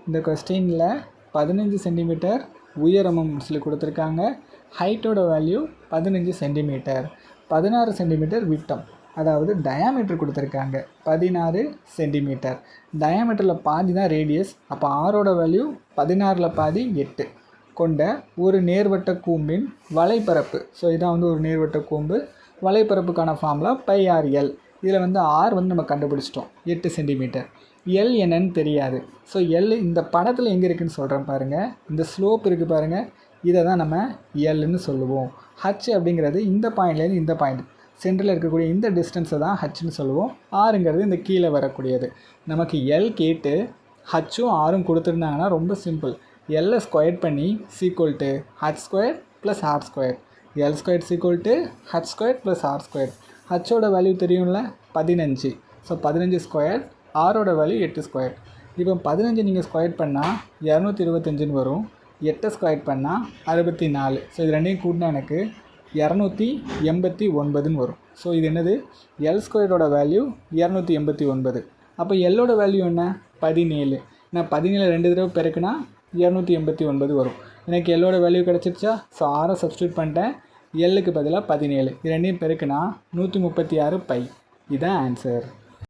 இந்த கொஸ்டினில் 15 சென்டிமீட்டர் உயரமும் சொல்லி கொடுத்துருக்காங்க. ஹைட்டோட வேல்யூ 15 சென்டிமீட்டர். 16 சென்டிமீட்டர் விட்டம், அதாவது டயாமீட்டர் கொடுத்துருக்காங்க 16 சென்டிமீட்டர். டயாமீட்டரில் பாதி தான் ரேடியஸ். அப்போ ஆரோட வேல்யூ 16ல் பாதி 8 கொண்ட ஒரு நேர்வட்ட கூம்பின் வலைப்பரப்பு. ஸோ இதான் வந்து ஒரு நேர்வட்ட கூம்பு. வலைப்பரப்புக்கான ஃபார்முலா πr/l. இதில் வந்து ஆர் வந்து நம்ம கண்டுபிடிச்சிட்டோம் 8 சென்டிமீட்டர். எல் என்னன்னு தெரியாது. ஸோ எல் இந்த படத்தில் எங்கே இருக்குதுன்னு சொல்கிறேன் பாருங்கள். இந்த ஸ்லோப் இருக்குது பாருங்கள், இதை தான் நம்ம எல்லுன்னு சொல்லுவோம். ஹச் அப்படிங்கிறது இந்த பாயிண்ட்லேருந்து இந்த பாயிண்ட் சென்டரில் இருக்கக்கூடிய இந்த டிஸ்டன்ஸை தான் ஹச்னு சொல்லுவோம். ஆறுங்கிறது இந்த கீழே வரக்கூடியது. நமக்கு எல் கேட்டு ஹச்சும் ஆரும் கொடுத்துருந்தாங்கன்னா ரொம்ப சிம்பிள். எல்லை ஸ்கொயர் பண்ணி equal to H square plus R square. L square equal to H square plus R square. ஹச்சோட வேல்யூ தெரியும்ல 15. So 15 square. ஆரோட வேல்யூ 8 ஸ்கொயர். இப்போ 15 நீங்கள் ஸ்கொயர் பண்ணால் 225ன்னு வரும். 8 ஸ்கொயர் பண்ணால் 64. ஸோ இது ரெண்டையும் கூட்டினா எனக்கு 289ன்னு வரும். ஸோ இது என்னது? எல் ஸ்கொயரோட வேல்யூ 289. அப்போ எல்லோட வேல்யூ என்ன? 17. நான் 17 2 தடவை பெருக்குனா 289 வரும். எனக்கு எல்லோட வேல்யூ கிடச்சிருச்சா? ஸோ ஆரை சப்ஸ்டியூட் பண்ணிட்டேன். எல்லுக்கு பதிலாக 17. இது ரெண்டையும் பெருக்குனா 136 பை. இதுதான் ஆன்சர்.